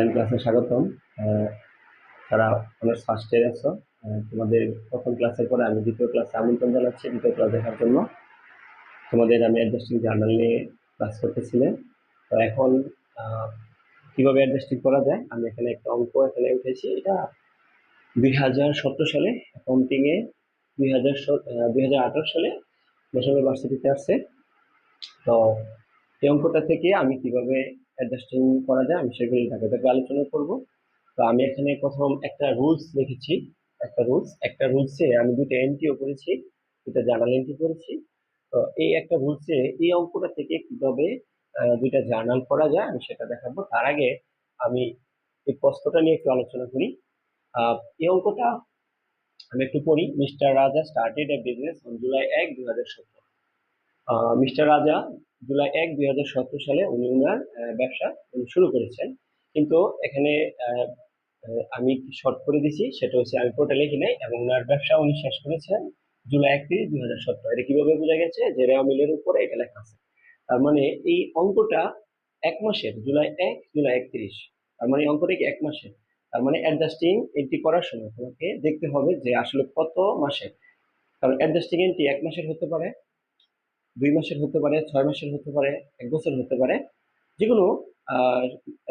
Online ক্লাসে স্বাগতম। আহ, যারা অনার্স ফার্স্ট ইয়ারে আছো, তোমাদের প্রথম ক্লাসের পরে আমি দ্বিতীয় ক্লাসে আমন্ত্রণ জানাচ্ছি দ্বিতীয় ক্লাস দেখার জন্য। তোমাদের আমি অ্যাডজাস্টিং জার্নাল নিয়ে ক্লাস করতেছিলেন। তো এখন আহ, কিভাবে অ্যাডজাস্টিং করা যায়, আমি এখানে একটা অঙ্ক এখানে উঠেছি। এটা 2017 সালে অ্যাকাউন্টিং এ 2018 সালে ন্যাশনাল ইউনিভার্সিটিতে আসছে। তো এই অঙ্কটা থেকে আমি কিভাবে অ্যাডজাস্টিং করা যায় আমি সেগুলি ধাপে আলোচনা করব। তো আমি এখানে প্রথম একটা রুলস লিখেছি। একটা রুলসে আমি দুটো এন্ট্রিও করেছি, দুটো জার্নাল এন্ট্রি করেছি। তো এই একটা রুলসে এই অঙ্কটা থেকে কিভাবে দুইটা জার্নাল করা যায় আমি সেটা দেখাবো। তার আগে আমি এই প্রশ্নটা নিয়ে একটু আলোচনা করি। এই অঙ্কটা আমি একটু পড়ি। মিস্টার রাজা started a business on July 1, 2017। Mister রাজা জুলাই 1, 2017 সালে উনি ওনার ব্যবসা শুরু করেছেন। কিন্তু এখানে আহ, আমি শর্ট করে দিছি, সেটা হচ্ছে আমি পুরোটা লিখি নাই। এবং ওনার ব্যবসা উনি শেষ করেছেন জুলাই 31, 2017। এটা কিভাবে বোঝা গেছে যে রেওয়া মিলের উপরে এটা লেখা আছে। তার মানে এই অঙ্কটা এক মাসের, জুলাই 1, 2031। তার মানে এই অঙ্কটা কি এক মাসের। তার মানে অ্যাডজাস্টিং এন্ট্রি করার সময় তোমাকে দেখতে হবে যে আসলে কত মাসের। কারণ অ্যাডজাস্টিং এন্ট্রি এক মাসের হতে পারে, 2 মাসের হতে পারে, 6 মাসের হতে পারে, 1 বছর হতে পারে। যেকোনো আহ,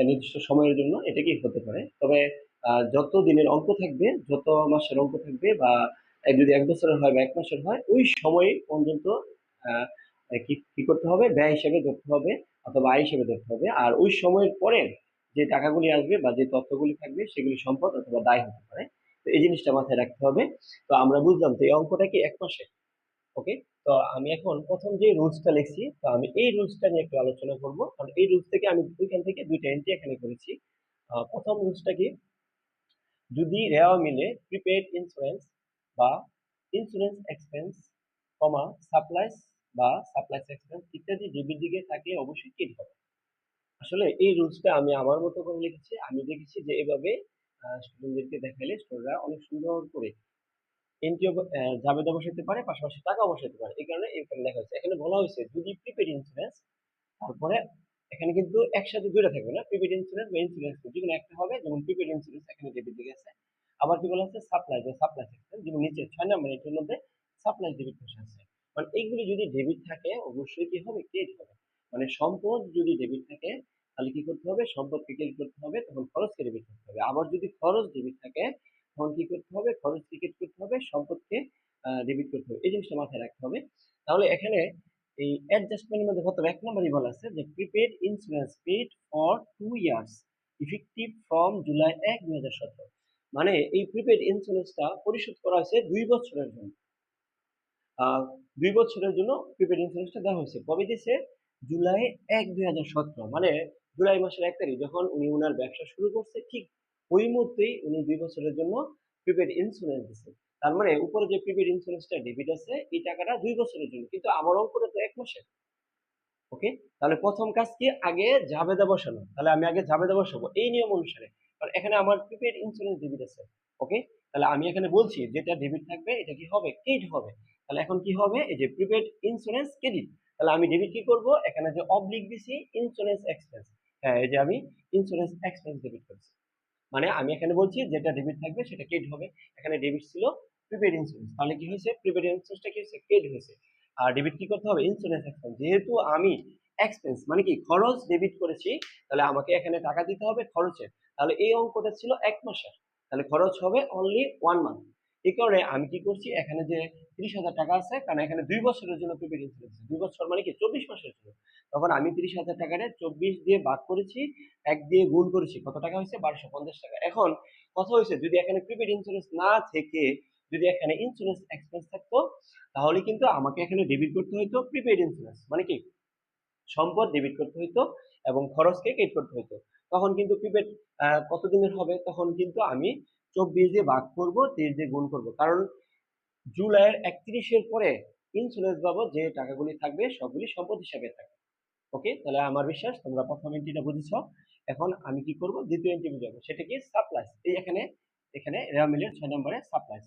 নির্দিষ্ট সময়ের জন্য এটা কি হতে পারে। তবে যত দিনের অঙ্ক থাকবে, যত মাসের অঙ্ক থাকবে, বা যদি 1 বছরের হয় বা 1 মাসের হয়, ওই সময় পর্যন্ত আহ, কি কি করতে হবে, ব্যয় হিসেবে ধরতে হবে অথবা আয় হিসেবে ধরতে হবে। আর ওই সময়ের পরে যে টাকাগুলি আসবে বা যে তথ্যগুলি থাকবে সেগুলি সম্পদ অথবা দায় হতে পারে। তো এই জিনিসটা মাথায় রাখতে হবে। তো আমরা বুঝলাম তো এই অঙ্কটা কি এক মাসে। ওকে। তো আমি এখন প্রথম যে রুলসটা লিখছি, তো আমি এই রুলসটা নিয়ে একটু আলোচনা করব। কারণ এই রুলস থেকে আমি ওইখান থেকে দুইটা এন্ট্রি এখানে করেছি। প্রথম রুলসটা কি, যদি রেওয়া মিলে প্রিপেড ইন্স্যুরেন্স বা ইন্স্যুরেন্স এক্সপেন্স কমা সাপ্লাইস বা সাপ্লাইস এক্সপেন্স ইত্যাদি ডেবিট দিকে থাকলে অবশ্যই কি হবে। আসলে এই রুলসটা আমি আমার মতো করে লিখেছি। আমি দেখেছি যে এভাবে স্টুডেন্টদেরকে দেখাইলে স্টুডেন্টরা অনেক সুন্দর করে এনটিও জাবেদা বসাতে পারে, পাশাপাশি টাকা বসাতে পারে। এই কারণে এখানে লেখা হয়েছে, এখানে বলা হয়েছে যদি প্রিপেড ইন্স্যুরেন্স, তারপরে এখানে কিন্তু একসাথে দুইটা থাকবে না, প্রিপেড ইন্স্যুরেন্স বা ইন্স্যুরেন্স যেকোনো একটা হবে। যেমন প্রিপেড ইন্স্যুরেন্স এখানে ডেবিট দিকে আছে। আবার কি বলা হচ্ছে সাপ্লাই বা সাপ্লাই সেকশন, যেমন নিচে 6 নম্বর এটার মধ্যে সাপ্লাই ডেবিট বসে আছে। মানে এইগুলি যদি ডেবিট থাকে অবশ্যই কি হবে, ক্রেডিট হবে। মানে সম্পদ যদি ডেবিট থাকে তাহলে কি করতে হবে, সম্পদকে ক্রেডিট করতে হবে, তখন খরচকে ডেবিট করতে হবে। আবার যদি খরচ ডেবিট থাকে তখন কি করতে হবে, খরচকে ক্রেডিট করতে হবে, সম্পদকে ডেবিট করতে হবে। এই জিনিসটা মাথায় রাখতে হবে। তাহলে এখানে এই অ্যাডজাস্টমেন্টের মধ্যে কত এক নম্বরই বলা আছে যে prepaid insurance paid for 2 years effective from July 1, 2017। মানে এই প্রিপেড ইন্স্যুরেন্সটা পরিশোধ করা হয়েছে 2 বছরের জন্য। আহ 2 বছরের জন্য প্রিপেড ইন্স্যুরেন্সটা দেওয়া হয়েছে। কবে দিয়েছে, জুলাই 1, 2017। মানে জুলাই মাসের 1 তারিখ যখন উনি ওনার ব্যবসা শুরু করছে, ঠিক ওই মুহূর্তেই উনি 2 বছরের জন্য প্রিপেড ইন্স্যুরেন্স দিচ্ছে। তার মানে উপরে যে প্রিপেড ইন্স্যুরেন্সটা ডেবিট আছে এই টাকাটা 2 বছরের জন্য, কিন্তু আমার অঙ্কটা তো এক মাসের। ওকে। তাহলে প্রথম কাজ কি, আগে জাবেদা বসানো। তাহলে আমি আগে জাবেদা বসাবো এই নিয়ম অনুসারে, কারণ এখানে আমার প্রিপেড ইন্স্যুরেন্স ডেবিট আছে। ওকে। তাহলে আমি এখানে বলছি যেটা ডেবিট থাকবে এটা কি হবে, ক্রেডিট হবে। তাহলে এখন কি হবে, এই যে প্রিপেড ইন্স্যুরেন্স ক্রেডিট। তাহলে আমি ডেবিট কি করব, এখানে যে অবলিক দিছি ইন্স্যুরেন্স এক্সপেন্স, হ্যাঁ এই যে আমি ইন্স্যুরেন্স এক্সপেন্স ডেবিট করছি। মানে আমি এখানে বলছি যেটা ডেবিট থাকবে সেটা ক্রেডিট হবে। এখানে ডেবিট ছিল প্রিপেড ইন্স্যুরেন্স, তাহলে কি হয়েছে, প্রিপেড ইন্স্যুরেন্সটা কি হয়েছে, ক্রেডিট হয়েছে। আর ডেবিট কি করতে হবে, ইন্স্যুরেন্স এক্সপেন্স। যেহেতু আমি এক্সপেন্স মানে কি খরচ ডেবিট করেছি, তাহলে আমাকে এখানে টাকা দিতে হবে খরচের। তাহলে এই অঙ্কটা ছিল এক মাসের, তাহলে খরচ হবে অনলি 1 মান্থ। এই কারণে আমি কি করছি, এখানে যে 30,000 টাকা আছে, কারণ এখানে 2 বছরের জন্য প্রিপেড ইন্স্যুরেন্স, 2 বছর মানে কি 24 মাসের জন্য। তখন আমি 30,000 টাকাটা 24 দিয়ে ভাগ করেছি, 1 দিয়ে গুণ করেছি, কত টাকা হয়েছে, 1250 টাকা। এখন কথা হয়েছে যদি এখানে প্রিপেড ইন্স্যুরেন্স না থেকে যদি এখানে ইন্স্যুরেন্স এক্সপেন্স থাকতো, তাহলে কিন্তু আমাকে এখানে ডেবিট করতে হতো প্রিপেড ইন্স্যুরেন্স, মানে কি সম্পদ ডেবিট করতে হতো এবং খরচকে ক্রেডিট করতে হতো। তখন কিন্তু প্রিপেড কতদিনের হবে, তখন কিন্তু আমি 24 দিয়ে ভাগ করবো, 30 দিয়ে গুণ করবো। কারণ জুলাইয়ের 31-এর পরে ইন্স্যুরেন্স বাবদ যে টাকাগুলি থাকবে সবগুলি সম্পদ হিসাবে থাকবে। ওকে। তাহলে আমার বিশ্বাস তোমরা প্রথম এন্ট্রিটা বুঝেছো। এখন আমি কি করব, দ্বিতীয় এন্ট্রি বুঝাবো, সেটা কি সাপ্লাইস। এই এখানে এখানে রেওয়ামিলের 6 নম্বরে সাপ্লাইস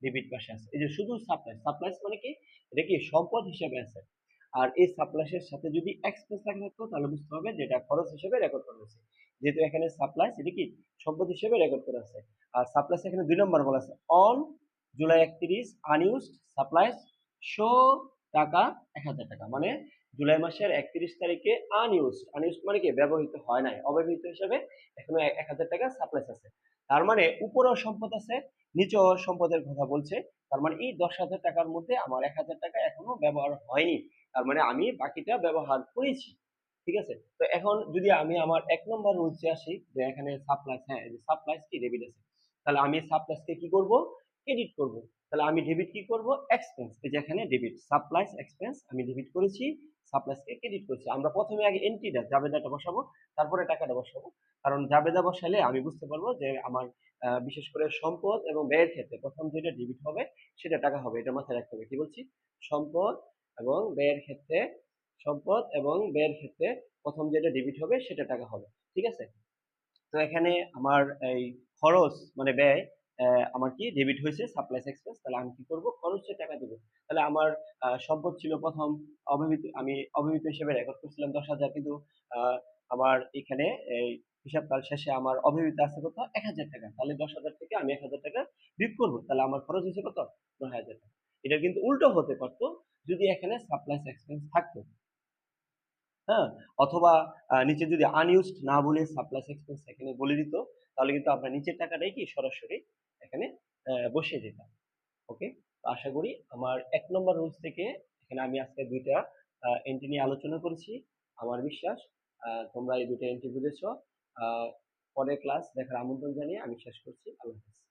ডেবিট পাশে আছে। এই যে শুধু সাপ্লাইস, সাপ্লাইস মানে কি, এটা কি সম্পদ হিসেবে আছে। আর এই সাপ্লাইসের সাথে যদি এক্সপেন্স লেখা থাকতো তাহলে বুঝতে হবে যেটা খরচ হিসেবে রেকর্ড করা হয়েছে। যেহেতু এখানে সাপ্লাইস এটা কি সম্পদ হিসেবে রেকর্ড করা আছে। আর সাপ্লাইস এখানে 2 নম্বর বলা আছে, on July 31 unused supplies show টাকা 1000 টাকা, মানে জুলাই মাসের 31 তারিখে আনইউজড মানে কি ব্যবহৃত হয় নাই, অব্যবহৃত হিসেবে এখনো 1000 টাকা সাপ্লাইস আছে। তার মানে উপরেও সম্পদ আছে, নিচেও সম্পদের কথা বলছে। তার মানে এই 10,000 টাকার মধ্যে আমার 1000 টাকা এখনো ব্যবহার হয়নি, তার মানে আমি বাকিটা ব্যবহার করেছি। ঠিক আছে, তো এখন যদি আমি আমার 1 নম্বর রুলসে আসি, যে এখানে সাপ্লাইস, হ্যাঁ এই যে সাপ্লাইস কি ডেবিট আছে, তাহলে আমি সাপ্লাইসকে কি করব, ক্রেডিট করব। তাহলে আমি ডেবিট কি করব, এক্সপেন্স, এই যে এখানে ডেবিট সাপ্লাইস এক্সপেন্স আমি ডেবিট করেছি, সাপ্লাইসকে ক্রেডিট করেছি। আমরা প্রথমে আগে এন্ট্রিটা জাবেদাটা বসাবো, তারপরে টাকাটা বসাবো। কারণ জাবেদা বসালে আমি বুঝতে পারবো যে আমার বিশেষ করে সম্পদ এবং ব্যয়ের ক্ষেত্রে প্রথম যেটা ডেবিট হবে সেটা টাকা হবে, এটা মাথায় রাখতে হবে। কি বলছি, সম্পদ এবং ব্যয়ের ক্ষেত্রে, সম্পদ এবং ব্যয়ের ক্ষেত্রে প্রথম যেটা ডেবিট হবে সেটা টাকা হবে। ঠিক আছে, তো এখানে আমার এই খরচ মানে ব্যয়, আমার কি ডেবিট হয়েছে সাপ্লাইস এক্সপেন্স, তাহলে আমি কি করব, খরচের টাকা দেবো। তাহলে আমার সম্পদ ছিল প্রথম অব্যবহৃত, আমি অব্যবহৃত হিসেবে রেকর্ড করছিলাম 10,000, কিন্তু আহ, আমার এখানে এই হিসাবকাল শেষে আমার অব্যবহৃত আছে কত, 1,000 টাকা। তাহলে 10,000 থেকে আমি 1,000 টাকা বিয়োগ করবো, তাহলে আমার খরচ হয়েছে কত, 9,000 টাকা। এটা কিন্তু উল্টো হতে পারতো যদি এখানে সাপ্লাইস এক্সপেন্স থাকতো। হ্যাঁ, অথবা নিচে যদি আনইউজড না বলে সাপ্লাইস এক্সপেন্স এখানে বলে দিত, তাহলে কিন্তু আপনার নিচের টাকাটাই কি সরাসরি এখানে বসিয়ে দিতাম। ওকে, তো আশা করি আমার 1 নম্বর রুলস থেকে এখানে আমি আজকে 2টা এন্ট্রি নিয়ে আলোচনা করেছি। আমার বিশ্বাস তোমরা এই 2টা এন্ট্রি বুঝেছো। পরের ক্লাস দেখার আমন্ত্রণ জানিয়ে আমি শেষ করছি। আল্লাহ হাফেজ।